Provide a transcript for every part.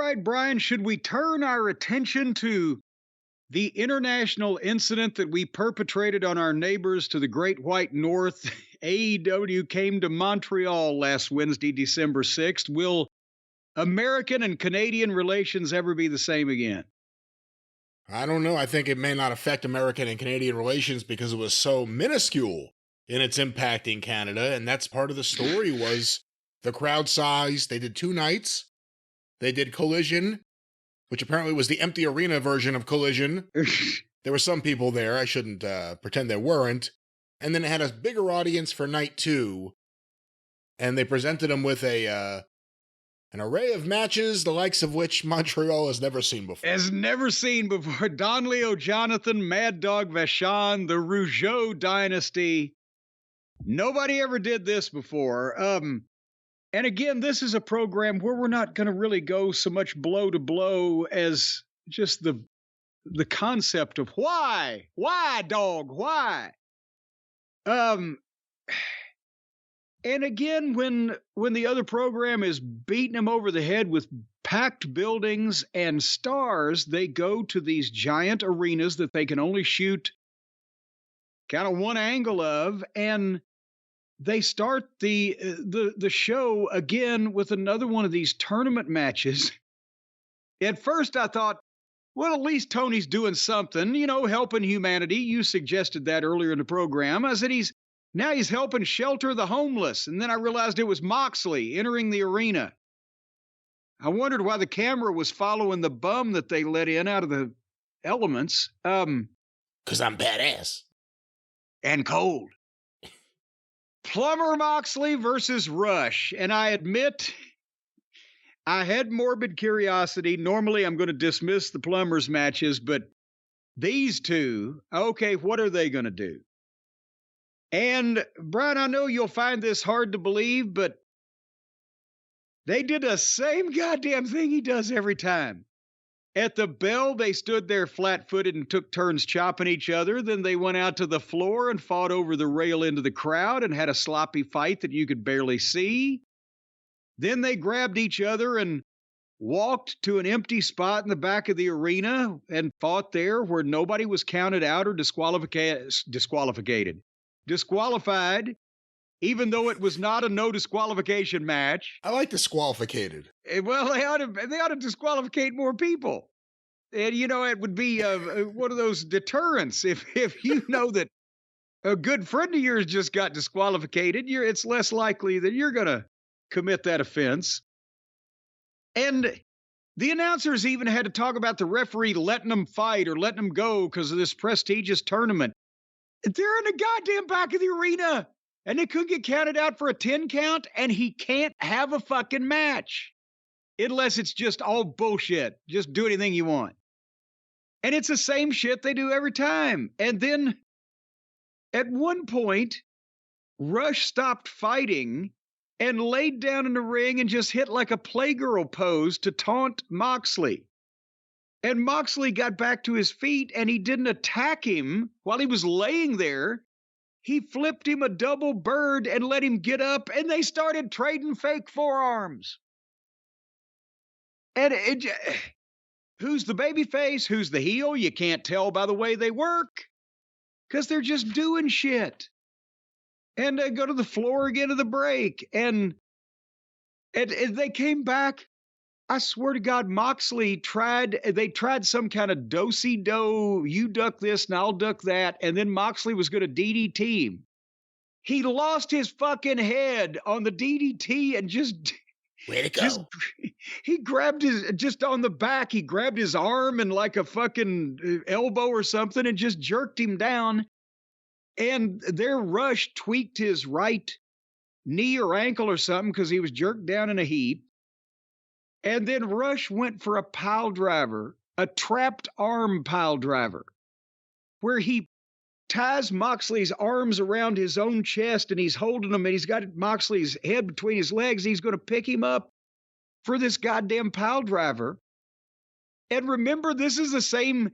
right, Brian, should we turn our attention to the international incident that we perpetrated on our neighbors to the Great White North? AEW came to Montreal last Wednesday, December 6th. Will American and Canadian relations ever be the same again? I don't know. I think it may not affect American and Canadian relations because it was so minuscule in its impact in Canada. And that's part of the story was the crowd size. They did 2 nights. They did Collision, which apparently was the empty arena version of Collision. There were some people there. I shouldn't pretend there weren't. And then it had a bigger audience for night 2. And they presented them with an array of matches, the likes of which Montreal has never seen before. Has never seen before. Don Leo Jonathan, Mad Dog Vachon, the Rougeau dynasty. Nobody ever did this before. And again, this is a program where we're not going to really go so much blow to blow as just the concept of why, dog, why. And again, when the other program is beating them over the head with packed buildings and stars, they go to these giant arenas that they can only shoot kind of one angle of, and they start the show again with another one of these tournament matches. At first, I thought, well, at least Tony's doing something, helping humanity. You suggested that earlier in the program. I said now he's helping shelter the homeless. And then I realized it was Moxley entering the arena. I wondered why the camera was following the bum that they let in out of the elements. 'Cause I'm badass. And cold. Plumber Moxley versus Rush. And I admit, I had morbid curiosity. Normally, I'm going to dismiss the Plumbers matches, but these two, okay, what are they going to do? And, Brian, I know you'll find this hard to believe, but they did the same goddamn thing he does every time. At the bell, they stood there flat-footed and took turns chopping each other. Then they went out to the floor and fought over the rail into the crowd and had a sloppy fight that you could barely see. Then they grabbed each other and walked to an empty spot in the back of the arena and fought there where nobody was counted out or disqualified, even though it was not a no disqualification match. I like disqualificated. Well, they ought to disqualificate more people. And, it would be one of those deterrents. If you know that a good friend of yours just got disqualified, it's less likely that you're going to commit that offense. And the announcers even had to talk about the referee letting them fight or letting them go because of this prestigious tournament. They're in the goddamn back of the arena. And they couldn't get counted out for a 10 count, and he can't have a fucking match. Unless it's just all bullshit. Just do anything you want. And it's the same shit they do every time. And then, at one point, Rush stopped fighting and laid down in the ring and just hit like a playgirl pose to taunt Moxley. And Moxley got back to his feet, and he didn't attack him while he was laying there. He flipped him a double bird and let him get up, and they started trading fake forearms. And who's the babyface? Who's the heel? You can't tell by the way they work because they're just doing shit. And they go to the floor again at the break, and they came back. I swear to God, Moxley tried some kind of do-si-do, you duck this and I'll duck that, and then Moxley was going to DDT him. He lost his fucking head on the DDT and just... Way to go. He grabbed just on the back, he grabbed his arm and like a fucking elbow or something and just jerked him down. And their Rush tweaked his right knee or ankle or something because he was jerked down in a heap. And then Rush went for a pile driver, a trapped arm pile driver, where he ties Moxley's arms around his own chest and he's holding them and he's got Moxley's head between his legs. He's going to pick him up for this goddamn pile driver. And remember, this is the same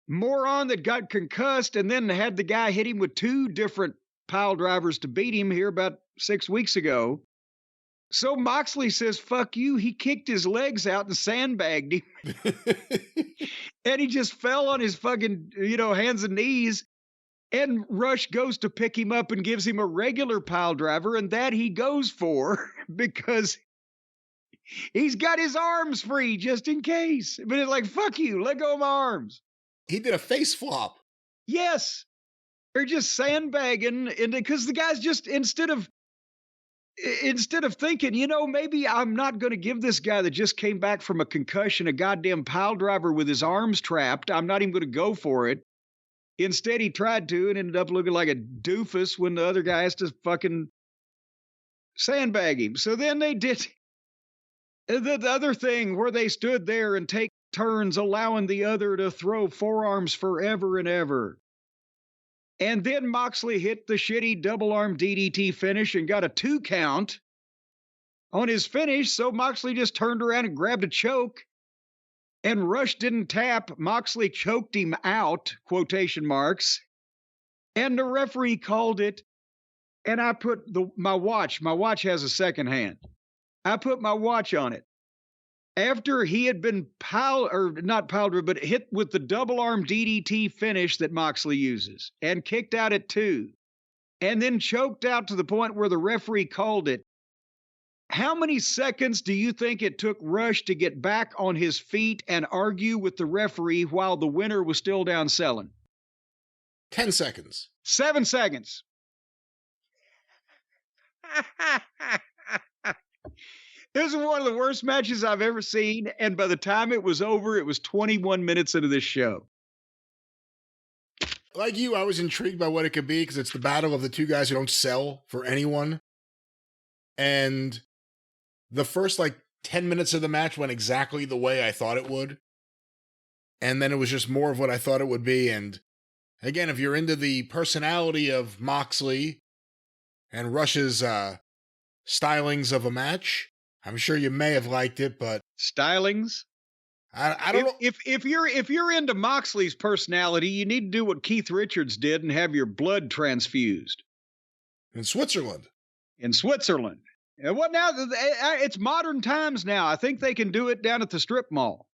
moron that got concussed and then had the guy hit him with 2 different pile drivers to beat him here about 6 weeks ago. So Moxley says, fuck you. He kicked his legs out and sandbagged him. And he just fell on his fucking, hands and knees. And Rush goes to pick him up and gives him a regular pile driver. And that he goes for because he's got his arms free just in case. But it's like, fuck you. Let go of my arms. He did a face flop. Yes. They're just sandbagging. And because the guy's just, instead of thinking, maybe I'm not going to give this guy that just came back from a concussion a goddamn pile driver with his arms trapped. I'm not even going to go for it. Instead, he tried to and ended up looking like a doofus when the other guy has to fucking sandbag him. So then they did the other thing where they stood there and take turns allowing the other to throw forearms forever and ever. And then Moxley hit the shitty double arm DDT finish and got a 2 count on his finish. So Moxley just turned around and grabbed a choke. And Rush didn't tap. Moxley choked him out, quotation marks. And the referee called it. And I put my watch. My watch has a second hand. I put my watch on it. After he had been hit with the double arm DDT finish that Moxley uses and kicked out at 2 and then choked out to the point where the referee called it. How many seconds do you think it took Rush to get back on his feet and argue with the referee while the winner was still down selling? 10 seconds. 7 seconds. This is one of the worst matches I've ever seen, and by the time it was over, it was 21 minutes into this show. Like you, I was intrigued by what it could be because it's the battle of the two guys who don't sell for anyone. And the first, 10 minutes of the match went exactly the way I thought it would. And then it was just more of what I thought it would be. And again, if you're into the personality of Moxley and Rush's stylings of a match, I'm sure you may have liked it, but stylings. I don't know if you're into Moxley's personality, you need to do what Keith Richards did and have your blood transfused in Switzerland. And what now? It's modern times now. I think they can do it down at the strip mall.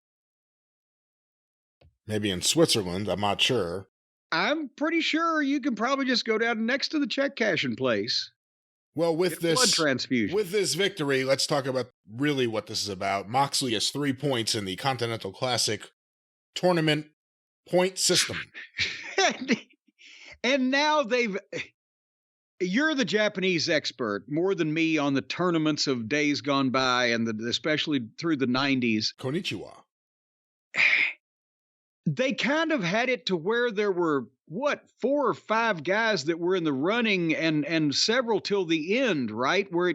Maybe in Switzerland. I'm not sure. I'm pretty sure you can probably just go down next to the check cashing place. Well, with this blood transfusion. With this victory, let's talk about really what this is about. Moxley has 3 points in the Continental Classic tournament point system. And now you're the Japanese expert more than me on the tournaments of days gone by and especially through the 90s. Konnichiwa. They kind of had it to where there were 4 or 5 guys that were in the running and several till the end, right? Where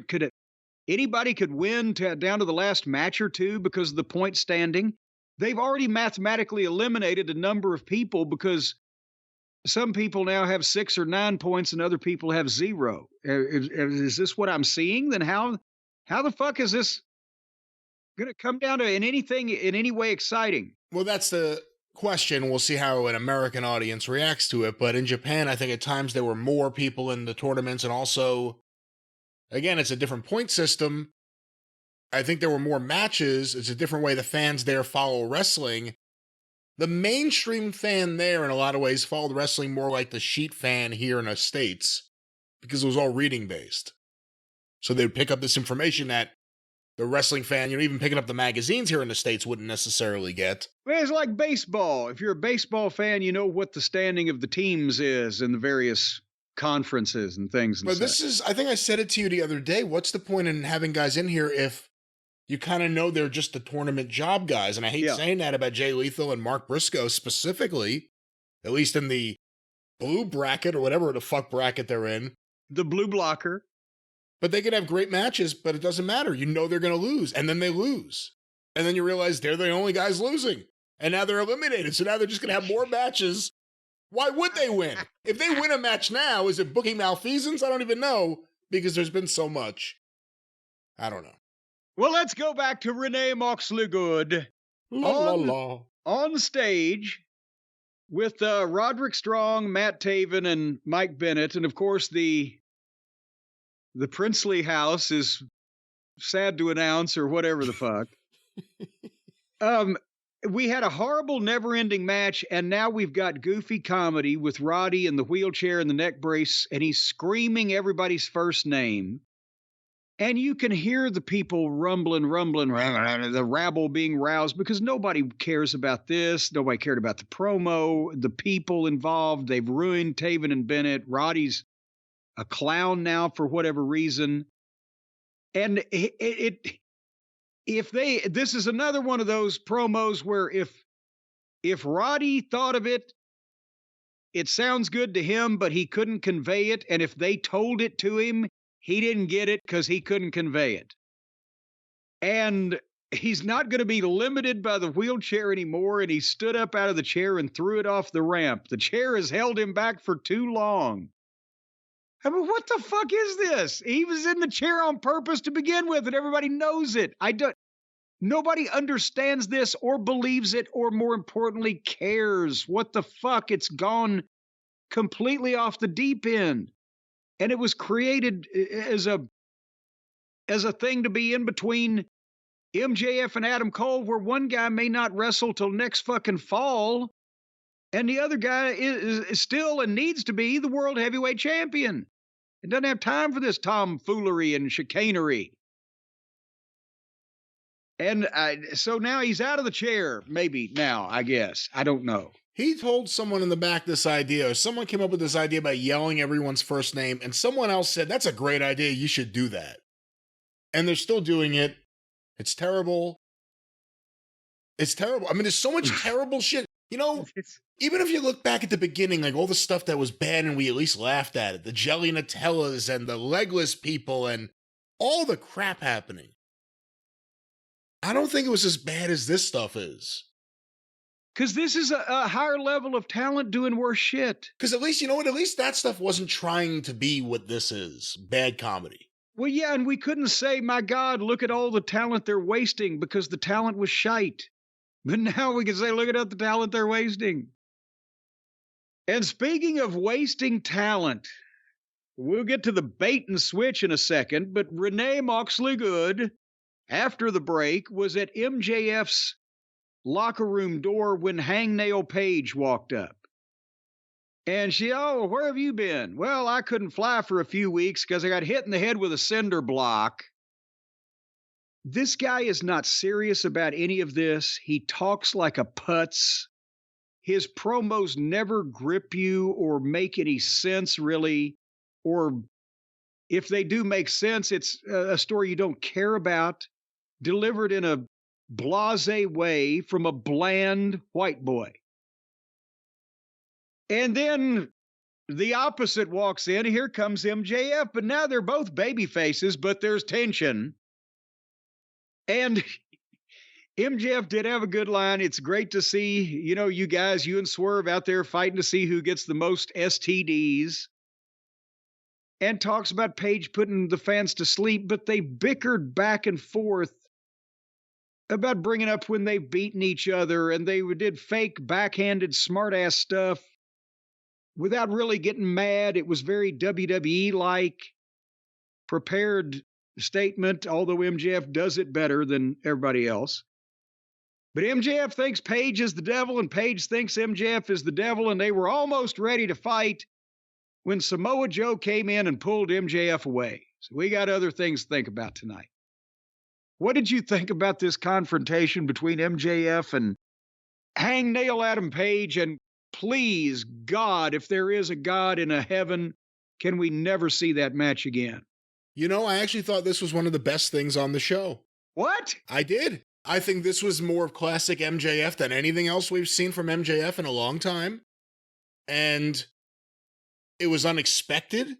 anybody could win down to the last match or two because of the point standing. They've already mathematically eliminated a number of people because some people now have 6 or 9 points and other people have 0. Is this what I'm seeing? Then how the fuck is this going to come down to in any way exciting? Well, that's the question. We'll see how an American audience reacts to it. But in Japan, I think at times there were more people in the tournaments. And also, again, it's a different point system. I think there were more matches. It's a different way the fans there follow wrestling. The mainstream fan there, in a lot of ways, followed wrestling more like the sheet fan here in the States because it was all reading based. So they would pick up this information that the wrestling fan, even picking up the magazines here in the States wouldn't necessarily get. Well, it's like baseball. If you're a baseball fan, you know what the standing of the teams is in the various conferences and things. But I think I said it to you the other day. What's the point in having guys in here if you kind of know they're just the tournament job guys? And I hate saying that about Jay Lethal and Mark Briscoe specifically, at least in the blue bracket or whatever the fuck bracket they're in. The blue blocker. But they could have great matches, but it doesn't matter. You know they're going to lose, and then they lose. And then you realize they're the only guys losing. And now they're eliminated, so now they're just going to have more matches. Why would they win? If they win a match now, is it booking malfeasance? I don't even know, because there's been so much. I don't know. Well, let's go back to Renee Moxley Good. On stage with Roderick Strong, Matt Taven, and Mike Bennett. And, of course, the princely house is sad to announce or whatever the fuck. We had a horrible, never-ending match, and now we've got goofy comedy with Roddy in the wheelchair and the neck brace, and he's screaming everybody's first name. And you can hear the people rumbling, the rabble being roused because nobody cares about this. Nobody cared about the promo, the people involved. They've ruined Taven and Bennett. Roddy's a clown now for whatever reason. And this is another one of those promos where if Roddy thought of it, it sounds good to him, but he couldn't convey it. And if they told it to him, he didn't get it because he couldn't convey it. And he's not going to be limited by the wheelchair anymore. And he stood up out of the chair and threw it off the ramp. The chair has held him back for too long. I mean, what the fuck is this? He was in the chair on purpose to begin with, and everybody knows it. Nobody understands this or believes it, or more importantly, cares. What the fuck? It's gone completely off the deep end. And it was created as a thing to be in between MJF and Adam Cole, where one guy may not wrestle till next fucking fall, and the other guy is still and needs to be the world heavyweight champion. It doesn't have time for this tomfoolery and chicanery. And so now he's out of the chair, maybe now, I guess. I don't know. He told someone in the back this idea, or someone came up with this idea by yelling everyone's first name, and someone else said, that's a great idea, you should do that. And they're still doing it. It's terrible. It's terrible. I mean, there's so much terrible shit. You know, even if you look back at the beginning, like all the stuff that was bad and we at least laughed at it, the jelly Nutellas and the legless people and all the crap happening. I don't think it was as bad as this stuff is. Because this is a higher level of talent doing worse shit. Because at least, you know what? At least that stuff wasn't trying to be what this is. Bad comedy. Well, yeah, and we couldn't say, my God, look at all the talent they're wasting because the talent was shite. But now we can say, look at all the talent they're wasting. And speaking of wasting talent, we'll get to the bait and switch in a second, but Renee Moxley Good, after the break, was at MJF's locker room door when Hangnail Page walked up. And she, where have you been? Well, I couldn't fly for a few weeks because I got hit in the head with a cinder block. This guy is not serious about any of this. He talks like a putz. His promos never grip you or make any sense, really. Or if they do make sense, it's a story you don't care about, delivered in a blasé way from a bland white boy. And then the opposite walks in. Here comes MJF, but now they're both baby faces, but there's tension. And MJF did have a good line. It's great to see, you guys, you and Swerve out there fighting to see who gets the most STDs. And talks about Page putting the fans to sleep, but they bickered back and forth about bringing up when they've beaten each other, and they did fake backhanded smartass stuff without really getting mad. It was very WWE-like, prepared statement, although MJF does it better than everybody else. But MJF thinks Page is the devil, and Page thinks MJF is the devil, and they were almost ready to fight when Samoa Joe came in and pulled MJF away. So we got other things to think about tonight. What did you think about this confrontation between MJF and Hangnail Adam Page? And please, God, if there is a God in a heaven, can we never see that match again? You know, I actually thought this was one of the best things on the show. What? I did. I think this was more of classic MJF than anything else we've seen from MJF in a long time. And it was unexpected,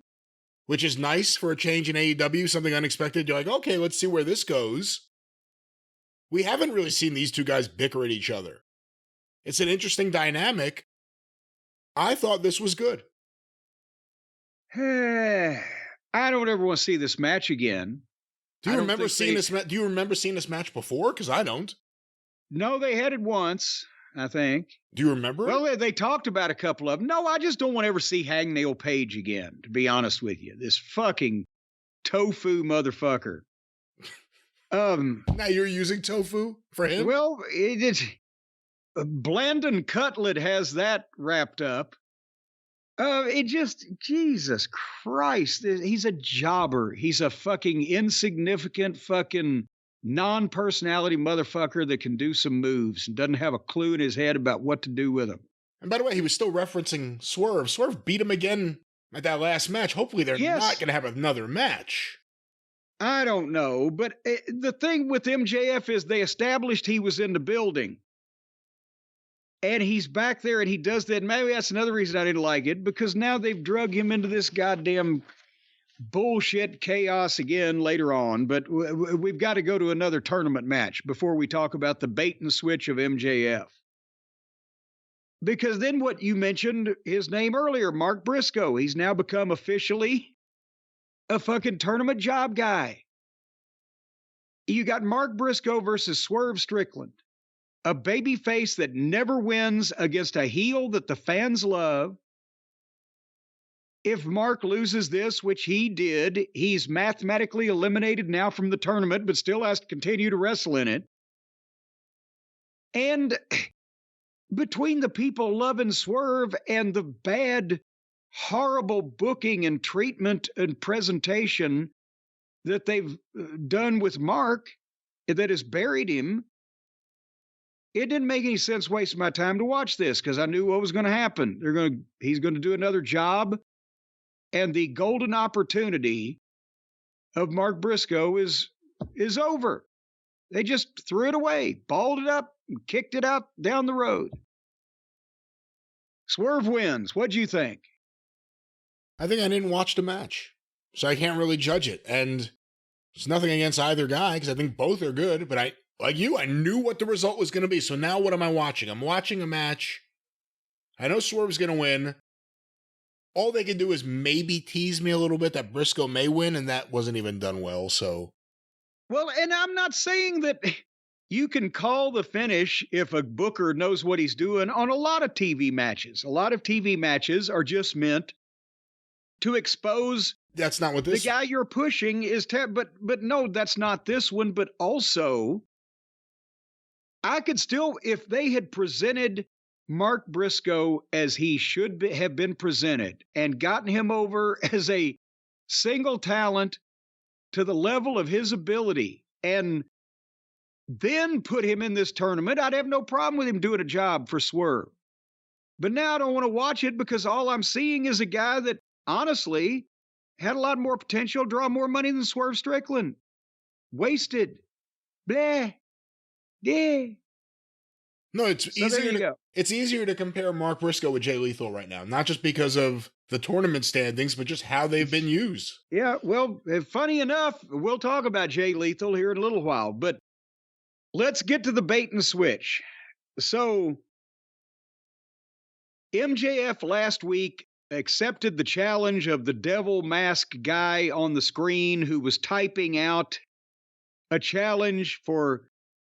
which is nice for a change in AEW, something unexpected. You're like, okay, let's see where this goes. We haven't really seen these two guys bicker at each other. It's an interesting dynamic. I thought this was good. I don't ever want to see this match again. Do you remember seeing this match before? Because I don't. No, they had it once, I think. Do you remember? Well, they talked about a couple of them. No, I just don't want to ever see Hangnail Page again, to be honest with you. This fucking tofu motherfucker. Now you're using tofu for him? Well, Blandon Cutlet has that wrapped up. Jesus Christ, he's a jobber. He's a fucking insignificant fucking non-personality motherfucker that can do some moves and doesn't have a clue in his head about what to do with them. And by the way, he was still referencing Swerve. Swerve beat him again at that last match. Hopefully they're not going to have another match. I don't know, but the thing with MJF is they established he was in the building. And he's back there and he does that. Maybe that's another reason I didn't like it, because now they've drug him into this goddamn bullshit chaos again later on. But we've got to go to another tournament match before we talk about the bait and switch of MJF. Because then what you mentioned his name earlier, Mark Briscoe, he's now become officially a fucking tournament job guy. You got Mark Briscoe versus Swerve Strickland. A baby face that never wins against a heel that the fans love. If Mark loses this, which he did, he's mathematically eliminated now from the tournament, but still has to continue to wrestle in it. And between the people loving Swerve and the bad, horrible booking and treatment and presentation that they've done with Mark that has buried him, it didn't make any sense wasting my time to watch this because I knew what was going to happen. He's going to do another job, and the golden opportunity of Mark Briscoe is over. They just threw it away, balled it up, and kicked it out down the road. Swerve wins. What'd you think? I think I didn't watch the match, so I can't really judge it. And it's nothing against either guy because I think both are good, but I knew what the result was going to be. So now what am I watching? I'm watching a match. I know Swerve's going to win. All they can do is maybe tease me a little bit that Briscoe may win, and that wasn't even done well. So, well, and I'm not saying that you can call the finish if a booker knows what he's doing on a lot of TV matches. A lot of TV matches are just meant to expose. That's not what this. The guy you're pushing is. But no, that's not this one. But also, I could still, if they had presented Mark Briscoe as he should have been presented and gotten him over as a single talent to the level of his ability and then put him in this tournament, I'd have no problem with him doing a job for Swerve. But now I don't want to watch it because all I'm seeing is a guy that honestly had a lot more potential, draw more money than Swerve Strickland. Wasted. Bleh. Yeah. No, it's easier to compare Mark Briscoe with Jay Lethal right now, not just because of the tournament standings, but just how they've been used. Yeah, well, funny enough, we'll talk about Jay Lethal here in a little while, but let's get to the bait and switch. So, MJF last week accepted the challenge of the devil mask guy on the screen who was typing out a challenge for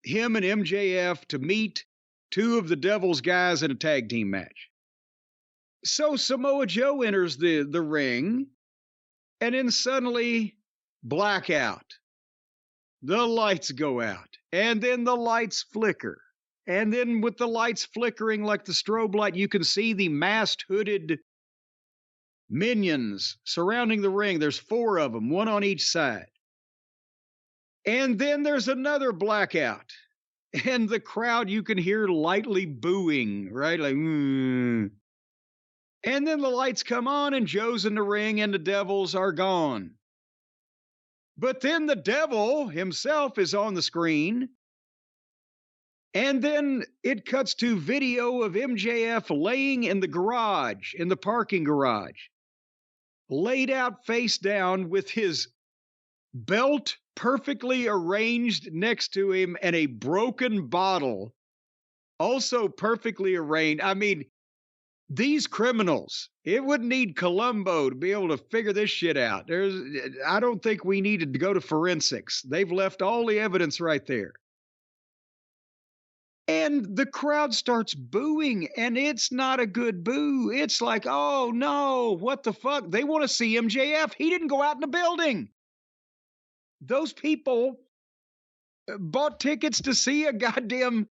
him and MJF to meet two of the devil's guys in a tag team match. So Samoa Joe enters the ring, and then suddenly blackout. The lights go out, and then the lights flicker. And then with the lights flickering like the strobe light, you can see the masked, hooded minions surrounding the ring. There's 4 of them, 1 on each side. And then there's another blackout. And the crowd, you can hear lightly booing, right? Like, And then the lights come on and Joe's in the ring and the devils are gone. But then the devil himself is on the screen. And then it cuts to video of MJF laying in the garage, in the parking garage, laid out face down with his belt perfectly arranged next to him and a broken bottle also perfectly arranged. I mean, these criminals, it wouldn't need Columbo to be able to figure this shit out. I don't think we needed to go to forensics. They've left all the evidence right there. And the crowd starts booing, and it's not a good boo. It's like, oh no, what the fuck? They want to see MJF. He didn't go out in the building. Those people bought tickets to see a goddamn,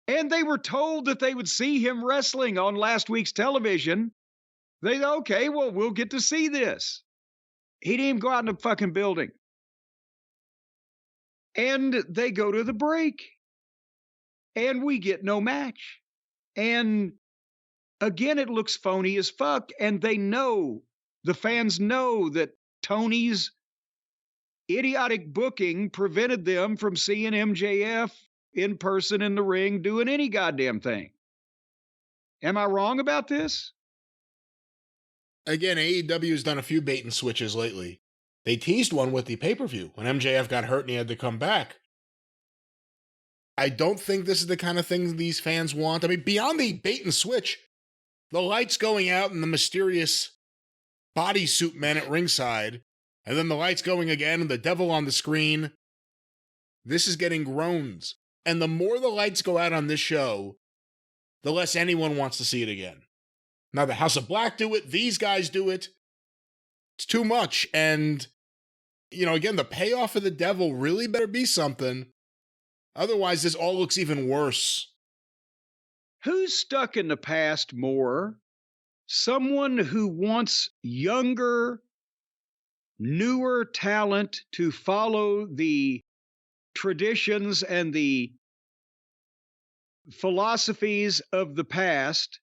and they were told that they would see him wrestling on last week's television. They, okay, well, we'll get to see this. He didn't even go out in the fucking building. And they go to the break. And we get no match. And again, it looks phony as fuck. And they know, the fans know that Tony's idiotic booking prevented them from seeing MJF in person in the ring doing any goddamn thing. Am I wrong about this? Again, AEW has done a few bait and switches lately. They teased one with the pay-per-view when MJF got hurt and he had to come back. I don't think this is the kind of thing these fans want. I mean, beyond the bait and switch, the lights going out and the mysterious bodysuit men at ringside, and then the lights going again and the devil on the screen. This is getting groans. And the more the lights go out on this show, the less anyone wants to see it again. Now, the House of Black do it. These guys do it. It's too much. And, you know, again, the payoff of the devil really better be something. Otherwise, this all looks even worse. Who's stuck in the past more? Someone who wants younger, newer talent to follow the traditions and the philosophies of the past,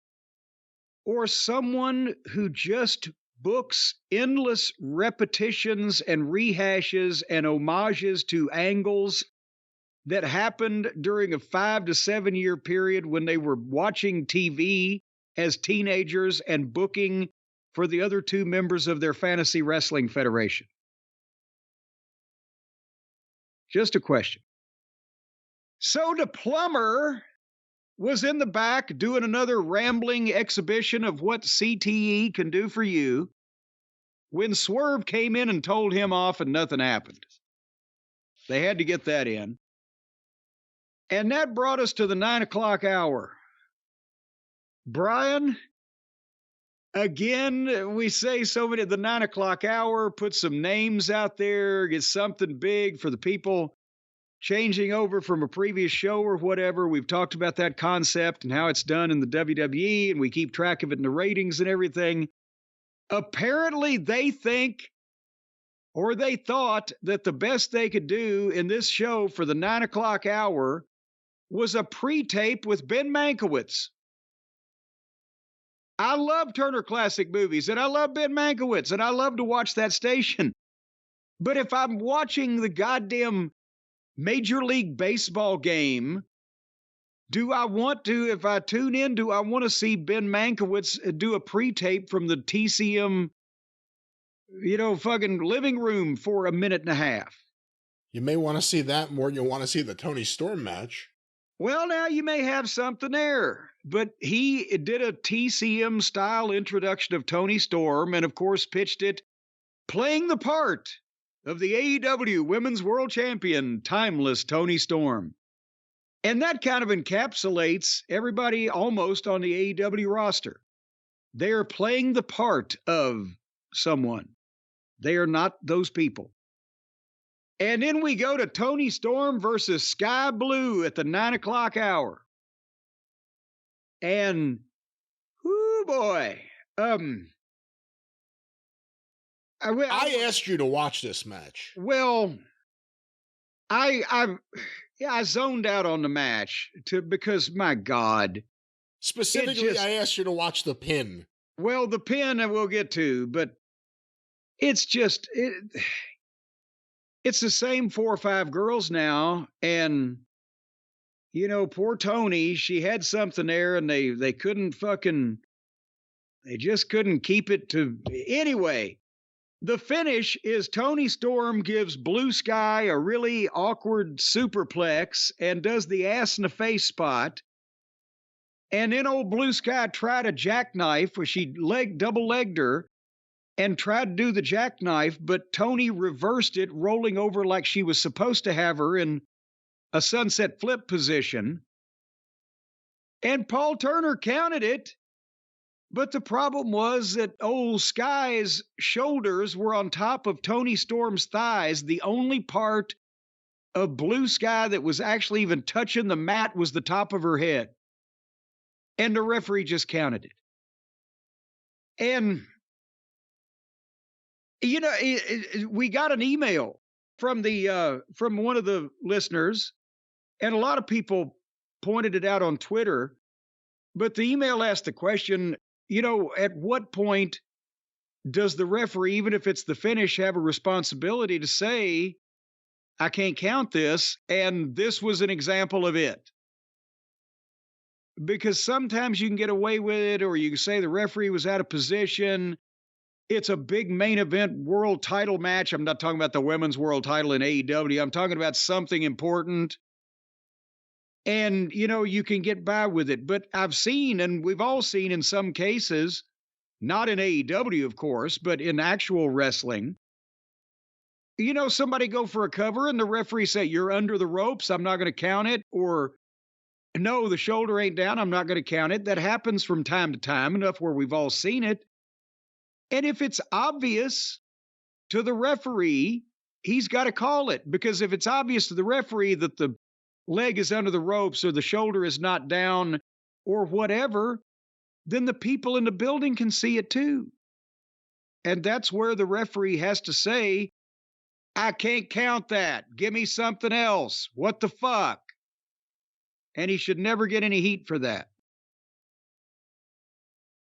or someone who just books endless repetitions and rehashes and homages to angles that happened during a 5 to 7 year period when they were watching TV as teenagers and booking for the other two members of their fantasy wrestling federation? Just a question. So the plumber was in the back doing another rambling exhibition of what CTE can do for you when Swerve came in and told him off and nothing happened. They had to get that in. And that brought us to the 9 o'clock hour. Brian, again, we say so many, the 9 o'clock hour, put some names out there, get something big for the people changing over from a previous show or whatever. We've talked about that concept and how it's done in the WWE, and we keep track of it in the ratings and everything. Apparently, they think, or they thought, that the best they could do in this show for the 9 o'clock hour was a pre-tape with Ben Mankiewicz. I love Turner Classic Movies, and I love Ben Mankiewicz, and I love to watch that station. But if I'm watching the goddamn Major League Baseball game, do I want to, if I tune in, do I want to see Ben Mankiewicz do a pre-tape from the TCM, fucking living room for a minute and a half? You may want to see that more than you want to see the Toni Storm match. Well, now you may have something there. But he did a TCM-style introduction of Toni Storm and, of course, pitched it playing the part of the AEW Women's World Champion, timeless Toni Storm. And that kind of encapsulates everybody almost on the AEW roster. They are playing the part of someone. They are not those people. And then we go to Toni Storm versus Sky Blue at the 9 o'clock hour. And, whoo boy, I asked you to watch this match. Well, I zoned out on the match because my God. Specifically, I asked you to watch the pin. Well, the pin I will get to, but it's just it's the same 4 or 5 girls now, and poor Toni, she had something there, and they just couldn't keep it to. Anyway, the finish is Toni Storm gives Blue Sky a really awkward superplex and does the ass in the face spot. And then old Blue Sky tried a jackknife where she double-legged her and tried to do the jackknife, but Toni reversed it, rolling over like she was supposed to have her in a sunset flip position. And Paul Turner counted it. But the problem was that old Sky's shoulders were on top of Toni Storm's thighs, the only part of blue sky that was actually even touching the mat was the top of her head. And the referee just counted it. And, you know, we got an email from from one of the listeners, and a lot of people pointed it out on Twitter. But the email asked the question, you know, at what point does the referee, even if it's the finish, have a responsibility to say, I can't count this, and this was an example of it? Because sometimes you can get away with it, or you can say the referee was out of position. It's a big main event world title match. I'm not talking about the women's world title in AEW. I'm talking about something important. And, you know, you can get by with it. But I've seen, and we've all seen in some cases, not in AEW, of course, but in actual wrestling, you know, somebody go for a cover and the referee say, you're under the ropes, I'm not going to count it. Or, no, the shoulder ain't down, I'm not going to count it. That happens from time to time, enough where we've all seen it. And if it's obvious to the referee, he's got to call it. Because if it's obvious to the referee that the leg is under the ropes or the shoulder is not down or whatever, then the people in the building can see it too. And that's where the referee has to say, I can't count that. Give me something else. What the fuck? And he should never get any heat for that.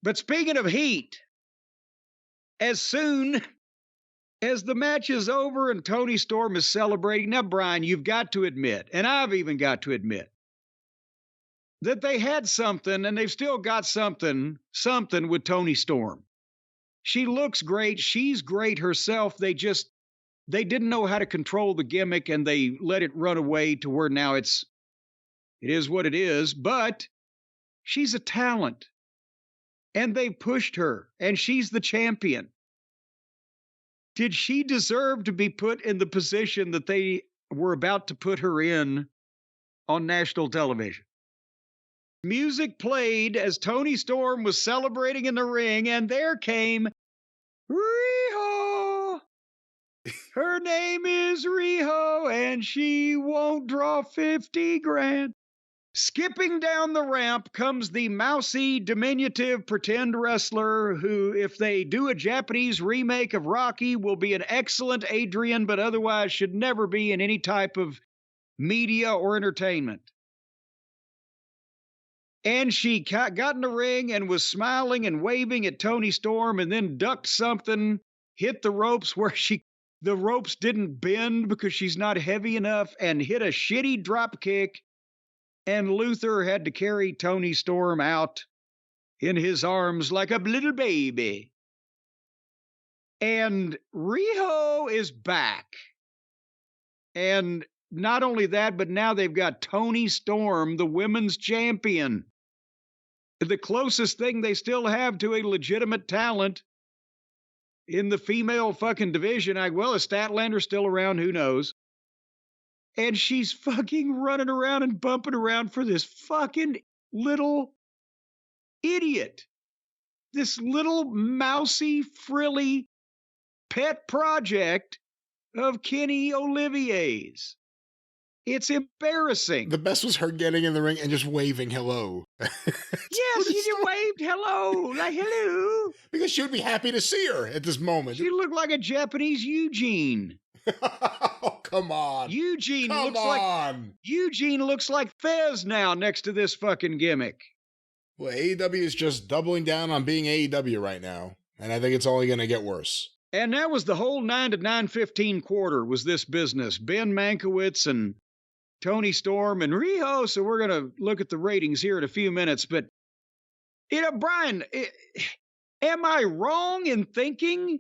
But speaking of heat, as soon as the match is over and Toni Storm is celebrating, now, Brian, you've got to admit, and I've even got to admit, that they had something, and they've still got something with Toni Storm. She looks great. She's great herself. They didn't know how to control the gimmick, and they let it run away to where now it is what it is. But she's a talent, and they pushed her, and she's the champion. Did she deserve to be put in the position that they were about to put her in on national television? Music played as Toni Storm was celebrating in the ring, and there came Riho. Her name is Riho, and she won't draw 50 grand. Skipping down the ramp comes the mousy, diminutive pretend wrestler who, if they do a Japanese remake of Rocky, will be an excellent Adrian, but otherwise should never be in any type of media or entertainment. And she got in the ring and was smiling and waving at Toni Storm, and then ducked something, hit the ropes where the ropes didn't bend because she's not heavy enough, and hit a shitty drop kick. And Luther had to carry Toni Storm out in his arms like a little baby. And Riho is back. And not only that, but now they've got Toni Storm, the women's champion. The closest thing they still have to a legitimate talent in the female fucking division. Well, is Statlander still around? Who knows? And she's fucking running around and bumping around for this fucking little idiot. This little mousy, frilly pet project of Kenny Olivier's. It's embarrassing. The best was her getting in the ring and just waving hello. Yes, she just waved hello, like hello. Because she would be happy to see her at this moment. She looked like a Japanese Eugene. Oh, come on. Eugene looks like Fez now next to this fucking gimmick. Well, AEW is just doubling down on being AEW right now, and I think it's only going to get worse. And that was the whole 9 to 9:15 quarter was this business. Ben Mankiewicz and Toni Storm and Riho. So we're going to look at the ratings here in a few minutes. But, you know, Brian, am I wrong in thinking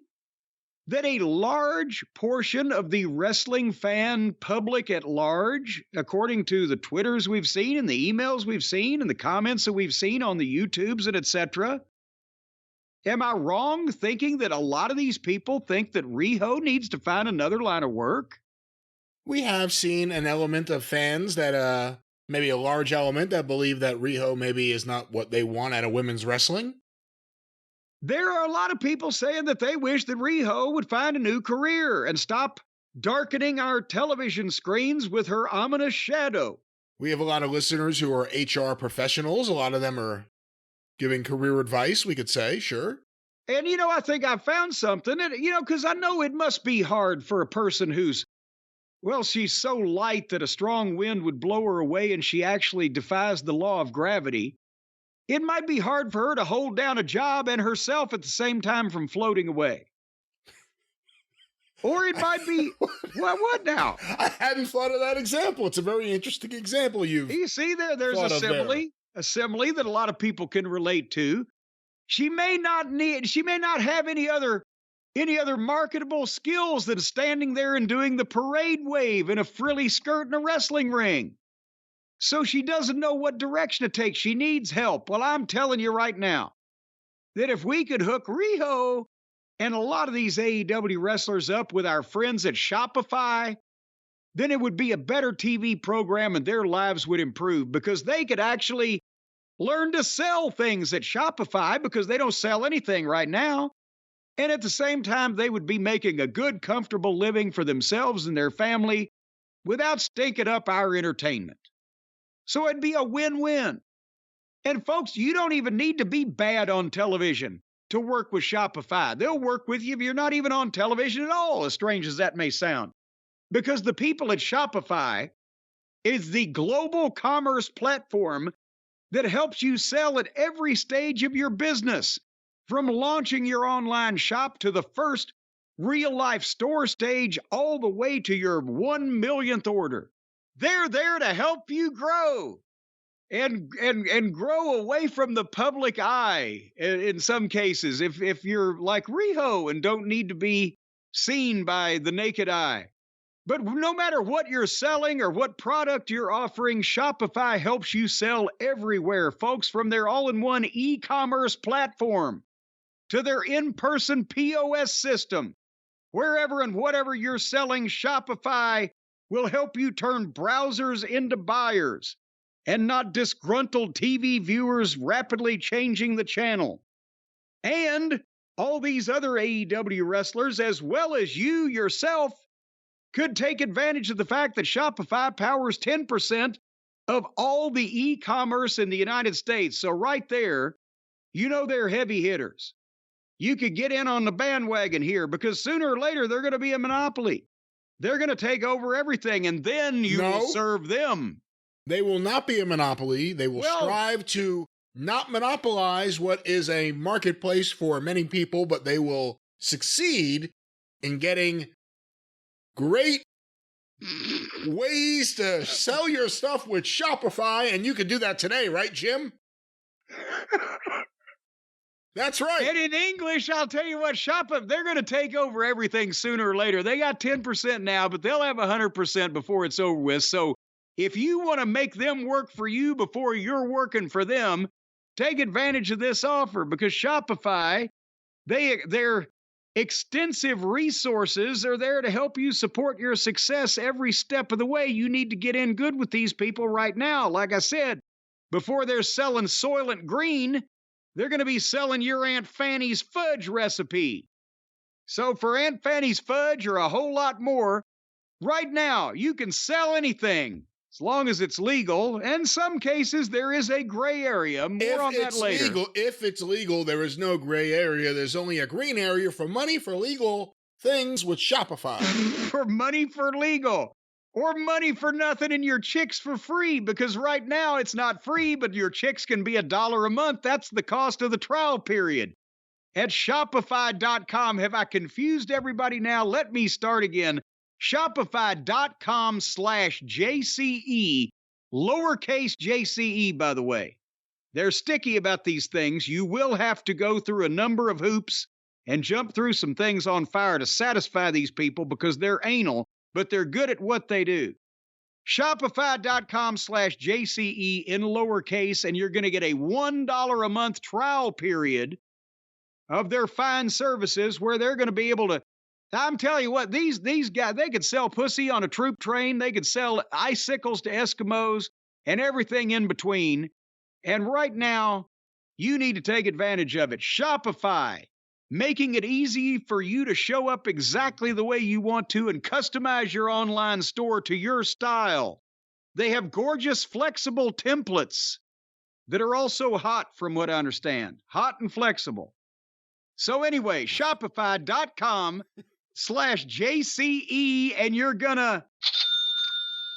that a large portion of the wrestling fan public at large, according to the Twitters we've seen and the emails we've seen and the comments that we've seen on the YouTubes and etc., am I wrong thinking that a lot of these people think that Riho needs to find another line of work? We have seen an element of fans that, maybe a large element that believe that Riho maybe is not what they want out of women's wrestling. There are a lot of people saying that they wish that Riho would find a new career and stop darkening our television screens with her ominous shadow. We have a lot of listeners who are HR professionals. A lot of them are giving career advice, we could say, sure. And, I think I found something, and, because I know it must be hard for a person who's, well, she's so light that a strong wind would blow her away and she actually defies the law of gravity. It might be hard for her to hold down a job and herself at the same time from floating away. Or it might be, what now? I hadn't thought of that example. It's a very interesting example You see there's a simile that a lot of people can relate to. She may not have any other marketable skills than standing there and doing the parade wave in a frilly skirt in a wrestling ring. So she doesn't know what direction to take. She needs help. Well, I'm telling you right now that if we could hook Riho and a lot of these AEW wrestlers up with our friends at Shopify, then it would be a better TV program and their lives would improve because they could actually learn to sell things at Shopify because they don't sell anything right now. And at the same time, they would be making a good, comfortable living for themselves and their family without stinking up our entertainment. So it'd be a win-win. And folks, you don't even need to be bad on television to work with Shopify. They'll work with you if you're not even on television at all, as strange as that may sound. Because the people at Shopify is the global commerce platform that helps you sell at every stage of your business, from launching your online shop to the first real-life store stage all the way to your 1 millionth order. They're there to help you grow and grow away from the public eye in some cases, if you're like Riho and don't need to be seen by the naked eye. But no matter what you're selling or what product you're offering, Shopify helps you sell everywhere, folks, from their all-in-one e-commerce platform to their in-person POS system. Wherever and whatever you're selling, Shopify will help you turn browsers into buyers and not disgruntled TV viewers rapidly changing the channel. And all these other AEW wrestlers, as well as you yourself, could take advantage of the fact that Shopify powers 10% of all the e-commerce in the United States. So right there, they're heavy hitters. You could get in on the bandwagon here because sooner or later they're going to be a monopoly. They're going to take over everything, and then you will serve them. They will not be a monopoly. They will strive to not monopolize what is a marketplace for many people, but they will succeed in getting great ways to sell your stuff with Shopify, and you can do that today, right, Jim? That's right. And in English, I'll tell you what, Shopify, they're going to take over everything sooner or later. They got 10% now, but they'll have 100% before it's over with. So if you want to make them work for you before you're working for them, take advantage of this offer because Shopify, their extensive resources are there to help you support your success every step of the way. You need to get in good with these people right now. Like I said, before they're selling Soylent Green, they're going to be selling your Aunt Fanny's fudge recipe. So for Aunt Fanny's fudge or a whole lot more, right now you can sell anything as long as it's legal. In some cases, there is a gray area. More on that later. If it's legal, there is no gray area. There's only a green area for money for legal things with Shopify. For money for legal. Or money for nothing and your chicks for free, because right now it's not free, but your chicks can be $1 a month. That's the cost of the trial period. At Shopify.com, have I confused everybody now? Let me start again. Shopify.com/JCE, lowercase JCE, by the way. They're sticky about these things. You will have to go through a number of hoops and jump through some things on fire to satisfy these people because they're anal, but they're good at what they do. Shopify.com/JCE in lowercase, and you're going to get a $1 a month trial period of their fine services where they're going to be able to, I'm telling you what, these guys, they could sell pussy on a troop train. They could sell icicles to Eskimos and everything in between. And right now, you need to take advantage of it. Shopify making it easy for you to show up exactly the way you want to and customize your online store to your style. They have gorgeous, flexible templates that are also hot, from what I understand. Hot and flexible. So anyway, Shopify.com/JCE, and you're gonna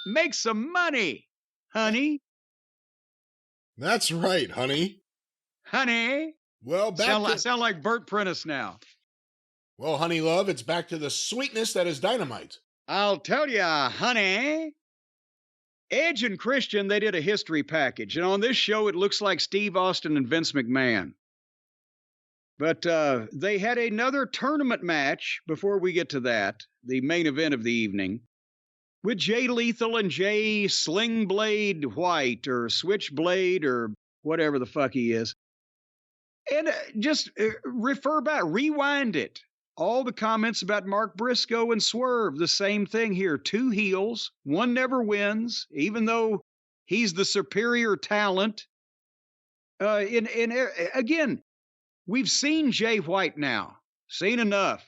make some money, honey. That's right, honey. Honey. Well, sound like Bert Prentice now. Well, honey love, it's back to the sweetness that is Dynamite. I'll tell ya, honey. Edge and Christian, they did a history package. And on this show, it looks like Steve Austin and Vince McMahon. But they had another tournament match before we get to that, the main event of the evening, with Jay Lethal and Jay Slingblade White, or Switchblade, or whatever the fuck he is. And just rewind it. All the comments about Mark Brisco and Swerve, the same thing here. Two heels, one never wins, even though he's the superior talent. Again, we've seen Jay White now. Seen enough.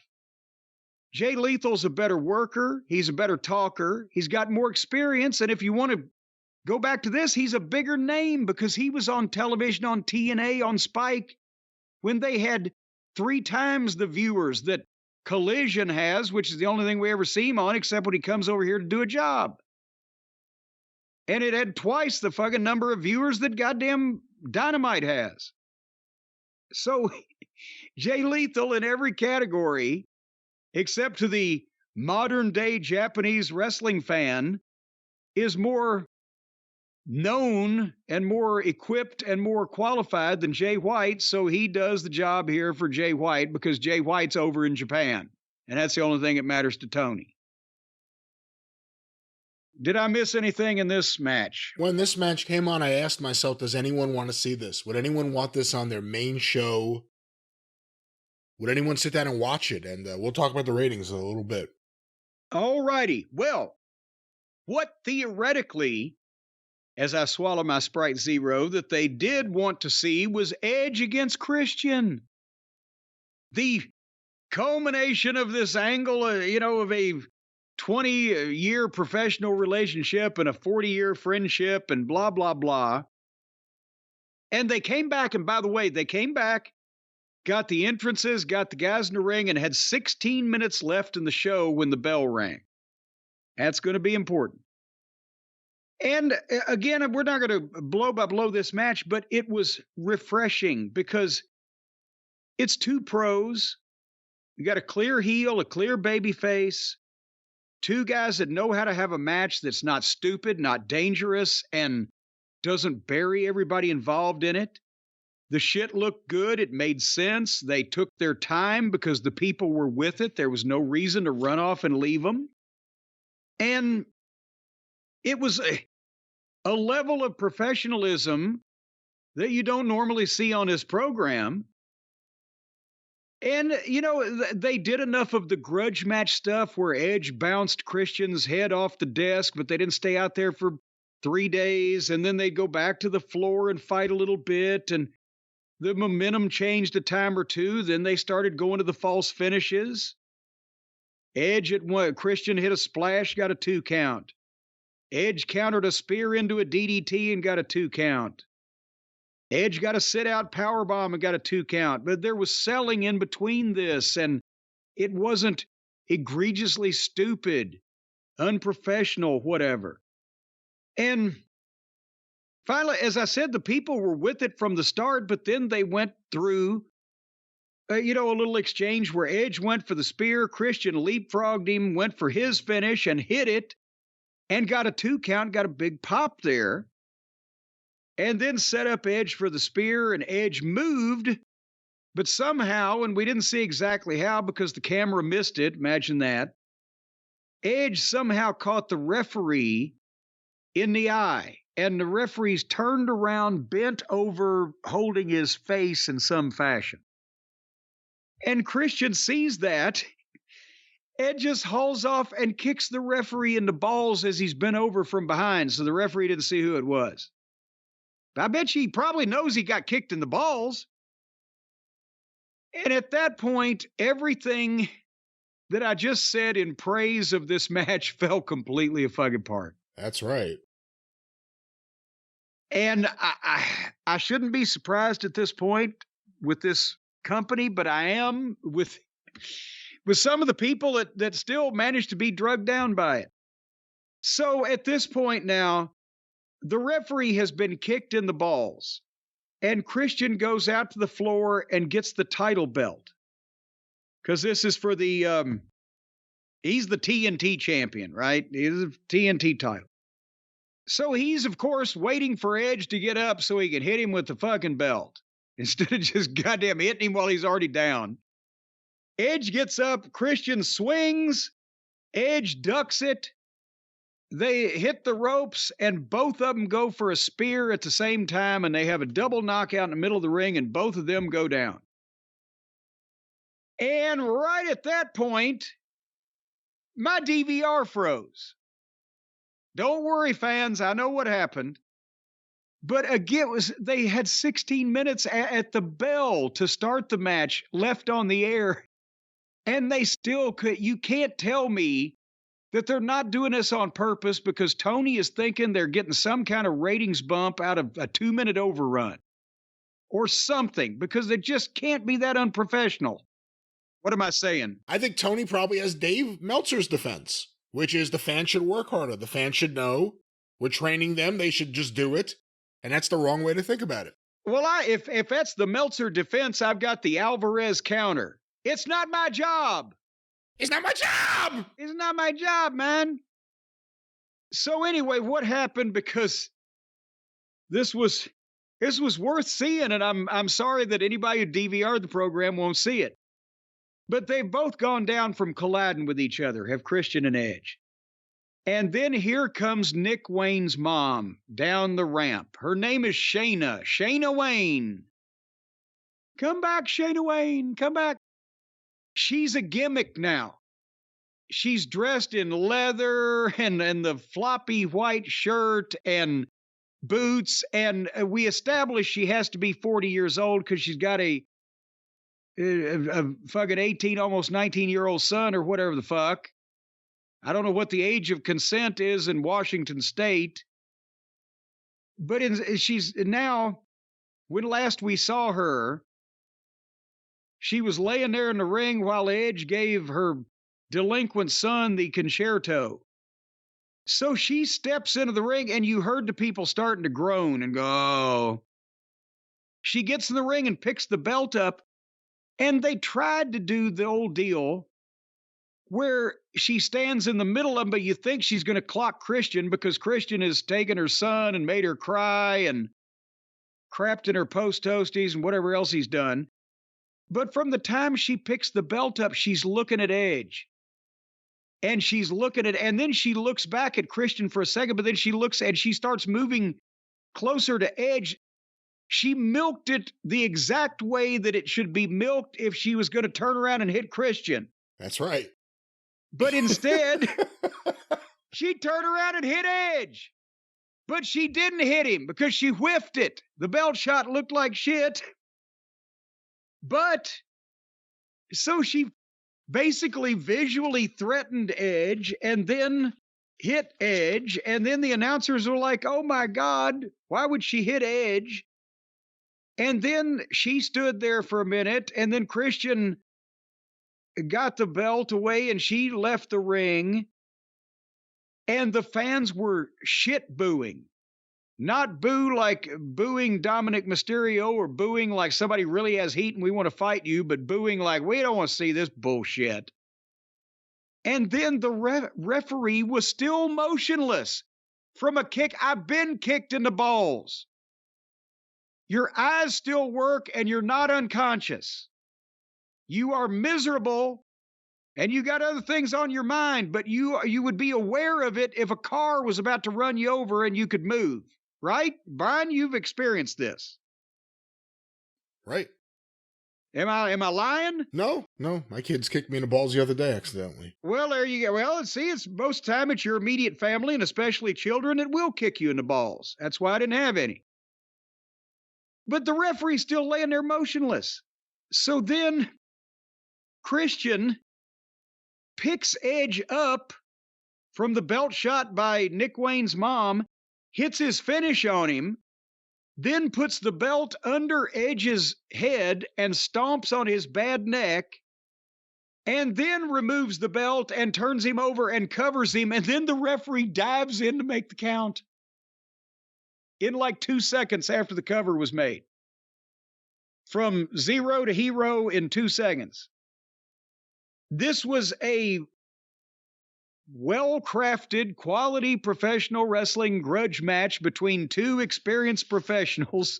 Jay Lethal's a better worker. He's a better talker. He's got more experience. And if you want to go back to this, he's a bigger name because he was on television, on TNA, on Spike, when they had 3 times the viewers that Collision has, which is the only thing we ever see him on, except when he comes over here to do a job. And it had twice the fucking number of viewers that goddamn Dynamite has. So Jay Lethal in every category, except to the modern day Japanese wrestling fan, is more known and more equipped and more qualified than Jay White, so he does the job here for Jay White because Jay White's over in Japan, and that's the only thing that matters to Toni. Did I miss anything in this match? When this match came on, I asked myself, does anyone want to see this? Would anyone want this on their main show? Would anyone sit down and watch it? And we'll talk about the ratings in a little bit. All righty. Well, what theoretically, as I swallow my Sprite Zero, that they did want to see was Edge against Christian. The culmination of this angle, of a 20-year professional relationship and a 40-year friendship and blah, blah, blah. And they came back, and by the way, got the entrances, got the guys in the ring, and had 16 minutes left in the show when the bell rang. That's going to be important. And again, we're not going to blow by blow this match, but it was refreshing because it's 2 pros. You got a clear heel, a clear baby face, 2 guys that know how to have a match that's not stupid, not dangerous, and doesn't bury everybody involved in it. The shit looked good. It made sense. They took their time because the people were with it. There was no reason to run off and leave them. And it was a level of professionalism that you don't normally see on this program. And, they did enough of the grudge match stuff where Edge bounced Christian's head off the desk, but they didn't stay out there for 3 days. And then they'd go back to the floor and fight a little bit. And the momentum changed a time or 2. Then they started going to the false finishes. Christian hit a splash, got a 2 count. Edge countered a spear into a DDT and got a 2 count. Edge got a sit-out powerbomb and got a 2 count. But there was selling in between this, and it wasn't egregiously stupid, unprofessional, whatever. And finally, as I said, the people were with it from the start, but then they went through, a little exchange where Edge went for the spear, Christian leapfrogged him, went for his finish and hit it, and got a 2 count, got a big pop there. And then set up Edge for the spear, and Edge moved, but somehow, and we didn't see exactly how because the camera missed it, imagine that, Edge somehow caught the referee in the eye, and the referee's turned around, bent over, holding his face in some fashion. And Christian sees that, and just hauls off and kicks the referee in the balls as he's bent over from behind, so the referee didn't see who it was. I bet you he probably knows he got kicked in the balls. And at that point, everything that I just said in praise of this match fell completely fucking apart. That's right. And I shouldn't be surprised at this point with this company, but I am with some of the people that still manage to be drugged down by it. So at this point now, the referee has been kicked in the balls, and Christian goes out to the floor and gets the title belt. Because this is for the, he's the TNT champion, right? He's the TNT title. So he's, of course, waiting for Edge to get up so he can hit him with the fucking belt instead of just goddamn hitting him while he's already down. Edge gets up, Christian swings, Edge ducks it. They hit the ropes, and both of them go for a spear at the same time, and they have a double knockout in the middle of the ring, and both of them go down. And right at that point, my DVR froze. Don't worry, fans, I know what happened. But again, they had 16 minutes at the bell to start the match left on the air, and they still could. You can't tell me that they're not doing this on purpose because Toni is thinking they're getting some kind of ratings bump out of a 2-minute overrun or something, because it just can't be that unprofessional. What am I saying? I think Toni probably has Dave Meltzer's defense, which is the fans should work harder. The fans should know we're training them. They should just do it. And that's the wrong way to think about it. Well, if that's the Meltzer defense, I've got the Alvarez counter. It's not my job. It's not my job. It's not my job, man. So anyway, what happened? Because this was worth seeing, and I'm sorry that anybody who DVR'd the program won't see it. But they've both gone down from colliding with each other, have Christian and Edge. And then here comes Nick Wayne's mom down the ramp. Her name is Shayna. Shayna Wayne. Come back, Shayna Wayne. Come back. She's a gimmick now. She's dressed in leather and the floppy white shirt and boots. And we established she has to be 40 years old because she's got a fucking 18, almost 19-year-old son or whatever the fuck. I don't know what the age of consent is in Washington State. But she's now, when last we saw her, she was laying there in the ring while Edge gave her delinquent son the concerto. So she steps into the ring, and you heard the people starting to groan and go, oh. She gets in the ring and picks the belt up, and they tried to do the old deal where she stands in the middle of them, but you think she's going to clock Christian because Christian has taken her son and made her cry and crapped in her post toasties and whatever else he's done. But from the time she picks the belt up, she's looking at Edge. And she's looking at, and then she looks back at Christian for a second, but then she looks and she starts moving closer to Edge. She milked it the exact way that it should be milked if she was going to turn around and hit Christian. That's right. But instead, she turned around and hit Edge. But she didn't hit him because she whiffed it. The belt shot looked like shit. But so she basically visually threatened Edge and then hit Edge. And then the announcers were like, oh my God, why would she hit Edge? And then she stood there for a minute, and then Christian got the belt away and she left the ring. And the fans were shit booing. Not boo like booing Dominic Mysterio or booing like somebody really has heat and we want to fight you, but booing like we don't want to see this bullshit. And then the referee was still motionless from a kick. I've been kicked in the balls. Your eyes still work and you're not unconscious. You are miserable and you got other things on your mind, but you would be aware of it if a car was about to run you over and you could move. Right? Brian, you've experienced this. Right. Am I lying? No. My kids kicked me in the balls the other day accidentally. Well, there you go. Well, see, it's most of the time it's your immediate family and especially children that will kick you in the balls. That's why I didn't have any. But the referee's still laying there motionless. So then Christian picks Edge up from the belt shot by Nick Wayne's mom, hits his finish on him, then puts the belt under Edge's head and stomps on his bad neck, and then removes the belt and turns him over and covers him, and then the referee dives in to make the count in like 2 seconds after the cover was made. From 0 to hero in 2 seconds. This was a well-crafted, quality professional wrestling grudge match between two experienced professionals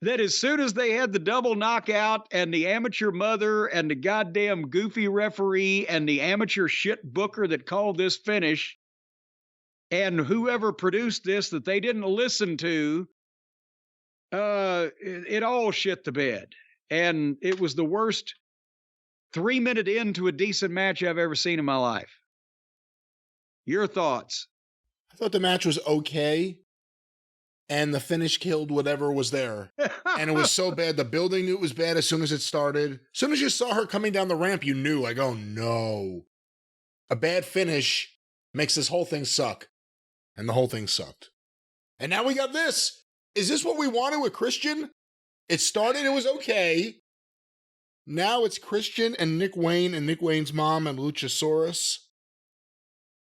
that as soon as they had the double knockout and the amateur mother and the goddamn goofy referee and the amateur shit booker that called this finish and whoever produced this that they didn't listen to, it all shit the bed. And it was the worst 3-minute end to a decent match I've ever seen in my life. Your thoughts? I thought the match was okay, and the finish killed whatever was there. And it was so bad. The building knew it was bad as soon as it started. As soon as you saw her coming down the ramp, you knew, like, oh no. A bad finish makes this whole thing suck. And the whole thing sucked. And now we got this. Is this what we wanted with Christian? It started, it was okay. Now it's Christian and Nick Wayne and Nick Wayne's mom and Luchasaurus.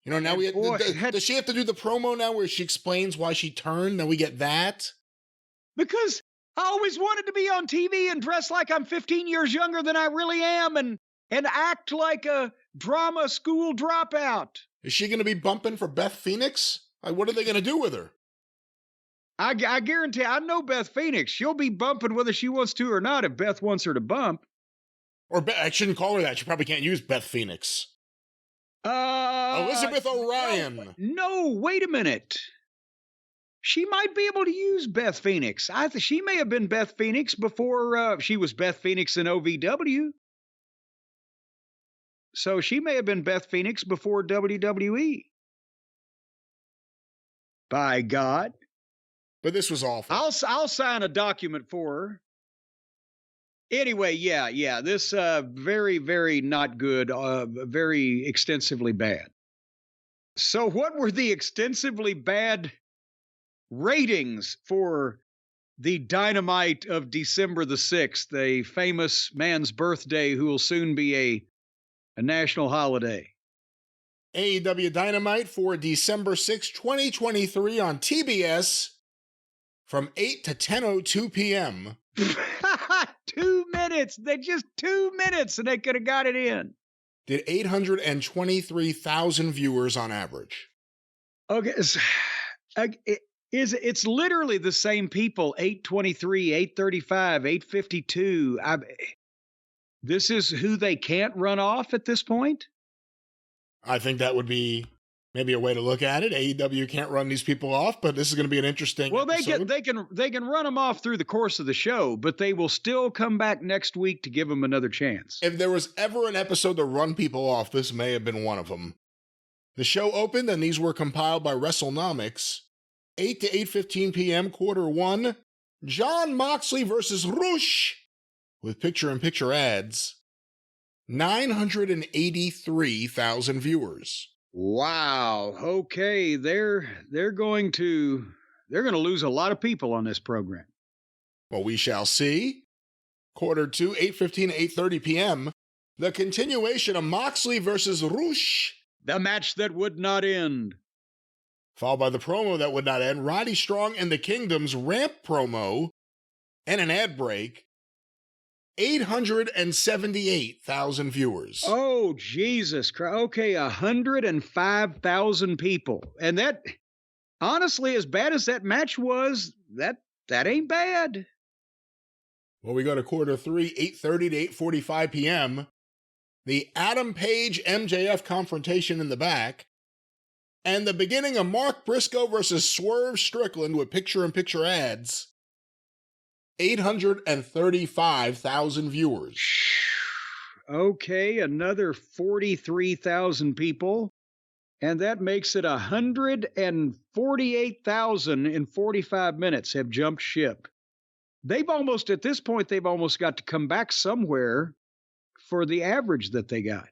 You know, now we does she have to do the promo now where she explains why she turned? Now we get that? Because I always wanted to be on TV and dress like I'm 15 years younger than I really am and act like a drama school dropout. Is she going to be bumping for Beth Phoenix? Like, what are they going to do with her? I guarantee, I know Beth Phoenix. She'll be bumping whether she wants to or not if Beth wants her to bump. Or I shouldn't call her that. She probably can't use Beth Phoenix. Elizabeth Orion. No, wait a minute. She might be able to use Beth Phoenix. She may have been Beth Phoenix before she was Beth Phoenix in OVW. So she may have been Beth Phoenix before WWE. By God. But this was awful. I'll sign a document for her. Anyway, yeah, this very, very not good, very extensively bad. So what were the extensively bad ratings for the Dynamite of December the 6th, a famous man's birthday who will soon be a national holiday? AEW Dynamite for December 6, 2023 on TBS from 8 to 10:02 p.m. 2 minutes. They just 2 minutes and they could have got it in. Did 823,000 viewers on average. Okay. It's literally the same people, 823, 835, 852. This is who they can't run off at this point? I think that would be maybe a way to look at it. AEW can't run these people off, but this is going to be an interesting episode. they can run them off through the course of the show, but they will still come back next week to give them another chance. If there was ever an episode to run people off, this may have been one of them. The show opened, and these were compiled by WrestleNomics. 8 to 8:15 p.m., quarter one, Jon Moxley versus Rush, with picture-in-picture ads. 983,000 viewers. Wow. Okay, they're going to lose a lot of people on this program. Well, we shall see. Quarter two, 8:15 to 8:30 p.m., the continuation of Moxley versus Rush. The match that would not end. Followed by the promo that would not end, Roddy Strong and the Kingdom's ramp promo, and an ad break. 878,000 viewers. Oh, Jesus Christ. Okay, 105,000 people. And that, honestly, as bad as that match was, that ain't bad. Well, we go to quarter three, 8:30 to 8:45 p.m. The Adam Page MJF confrontation in the back. And the beginning of Mark Brisco versus Swerve Strickland with picture-in-picture ads. 835,000 viewers. Okay, another 43,000 people. And that makes it 148,000 in 45 minutes have jumped ship. they've almost, at this point, they've almost got to come back somewhere for the average that they got.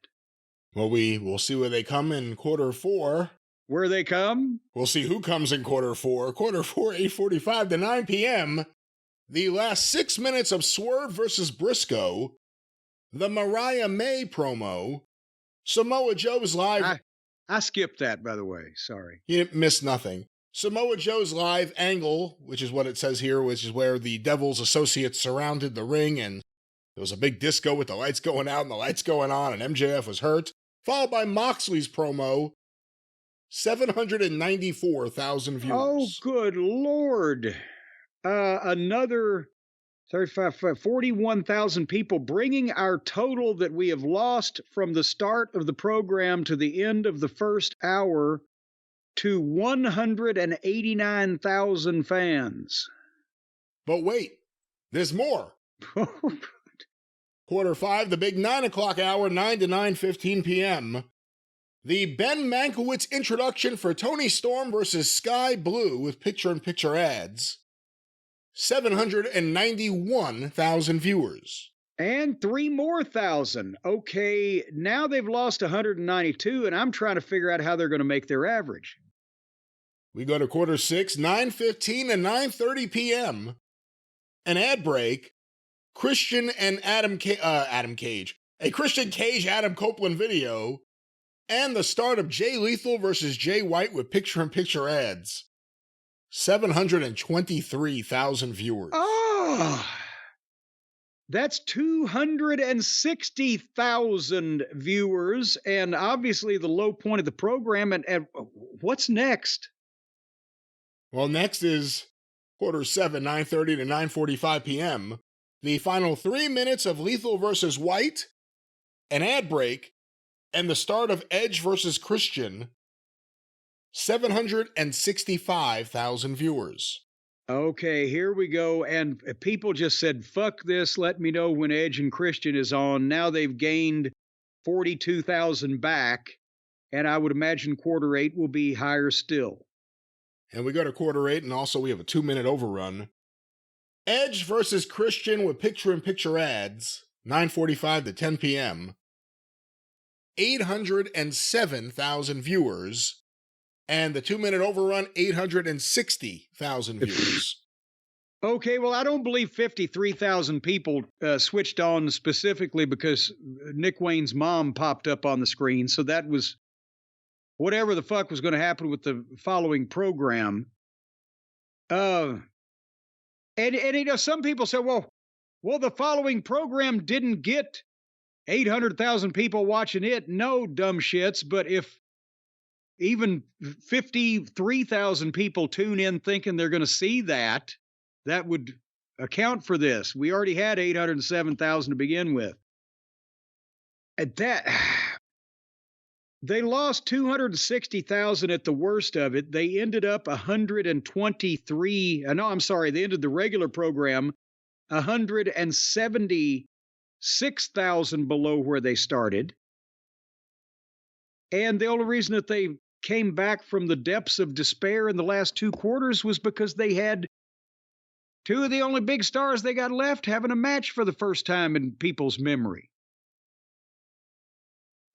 Well, we'll see where they come in quarter four. Where they come? We'll see who comes in quarter four. Quarter four, 8:45 to 9 p.m. The last 6 minutes of Swerve versus Brisco. The Mariah May promo. Samoa Joe's live. I skipped that, by the way. Sorry. You missed nothing. Samoa Joe's live angle, which is what it says here, which is where the Devil's associates surrounded the ring and there was a big disco with the lights going out and the lights going on and MJF was hurt. Followed by Moxley's promo. 794,000 viewers. Oh, good Lord. Another 41,000 people, bringing our total that we have lost from the start of the program to the end of the first hour to 189,000 fans. But wait, there's more. Quarter five, the big 9 o'clock hour, 9 to 9:15 p.m. The Ben Mankiewicz introduction for Toni Storm versus Sky Blue with picture-in-picture ads. 791,000 viewers. And 3 more thousand. Okay, now they've lost 192, and I'm trying to figure out how they're going to make their average. We go to quarter six, 9:15 and 9:30 p.m. An ad break. Christian and Adam Cage. A Christian Cage Adam Copeland video. And the start of Jay Lethal versus Jay White with picture-in-picture ads. 723,000 viewers. Oh, that's 260,000 viewers, and obviously the low point of the program. And what's next? Well, next is quarter seven, 9:30 to 9:45 p.m. The final 3 minutes of Lethal versus White, an ad break, and the start of Edge versus Christian. 765,000 viewers. Okay, here we go. And people just said, fuck this. Let me know when Edge and Christian is on. Now they've gained 42,000 back. And I would imagine quarter eight will be higher still. And we go to quarter eight, and also we have a 2-minute overrun. Edge versus Christian with picture-in-picture ads. 9:45 to 10 p.m. 807,000 viewers. And the 2-minute overrun, 860,000 viewers. Okay, well, I don't believe 53,000 people switched on specifically because Nick Wayne's mom popped up on the screen. So that was whatever the fuck was going to happen with the following program. And you know, some people say, well, the following program didn't get 800,000 people watching it. No, dumb shits. But if even 53,000 people tune in thinking they're going to see that, that would account for this. We already had 807,000 to begin with. At that, they lost 260,000 at the worst of it. They ended up 123. No, I'm sorry. They ended the regular program 176,000 below where they started. And the only reason that they came back from the depths of despair in the last 2 quarters was because they had 2 of the only big stars they got left having a match for the first time in people's memory.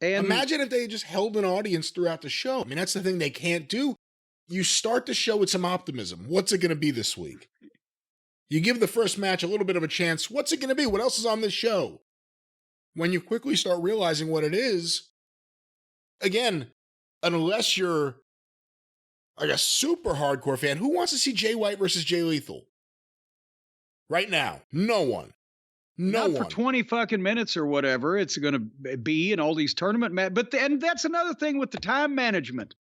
And imagine if they just held an audience throughout the show. I mean, that's the thing they can't do. You start the show with some optimism. What's it going to be this week? You give the first match a little bit of a chance. What's it going to be? What else is on this show? When you quickly start realizing what it is, again, unless you're like a super hardcore fan, who wants to see Jay White versus Jay Lethal? Right now, no one. Not for 20 fucking minutes or whatever it's going to be in all these tournament matches. But and that's another thing with the time management.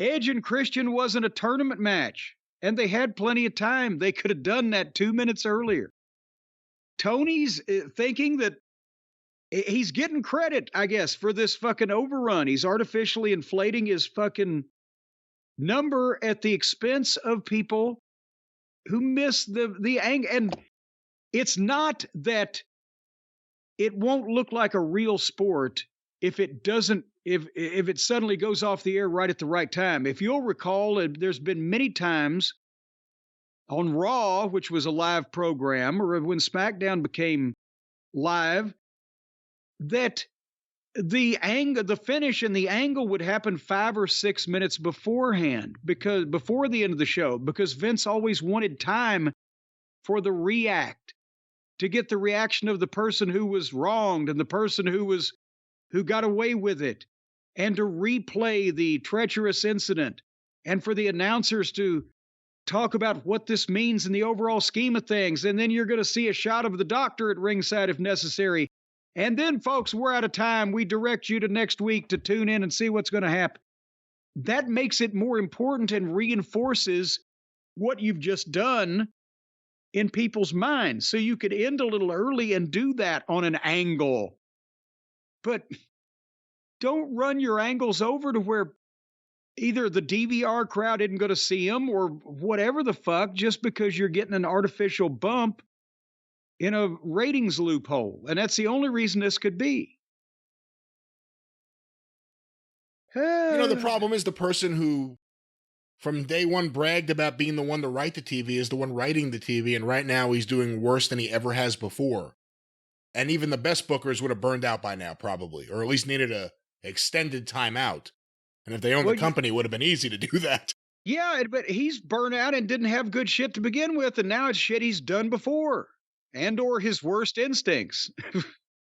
Edge and Christian wasn't a tournament match, and they had plenty of time. They could have done that 2 minutes earlier. Tony's thinking that he's getting credit, I guess, for this fucking overrun. He's artificially inflating his fucking number at the expense of people who miss the angle. And it's not that it won't look like a real sport if it doesn't, if it suddenly goes off the air right at the right time. If you'll recall, there's been many times on Raw, which was a live program, or when SmackDown became live, that the finish and the angle would happen 5 or 6 minutes beforehand, because before the end of the show, because Vince always wanted time for the react, to get the reaction of the person who was wronged and the person who got away with it, and to replay the treacherous incident, and for the announcers to talk about what this means in the overall scheme of things. And then you're going to see a shot of the doctor at ringside if necessary. And then, folks, we're out of time. We direct you to next week to tune in and see what's going to happen. That makes it more important and reinforces what you've just done in people's minds. So you could end a little early and do that on an angle. But don't run your angles over to where either the DVR crowd isn't going to see them or whatever the fuck, just because you're getting an artificial bump in a ratings loophole. And that's the only reason this could be. The problem is the person who from day one bragged about being the one to write the TV is the one writing the TV, and right now he's doing worse than he ever has before. And even the best bookers would have burned out by now, probably, or at least needed a extended timeout. And if they owned the company, it would have been easy to do that. Yeah, but he's burnt out and didn't have good shit to begin with, and now it's shit he's done before, and or his worst instincts.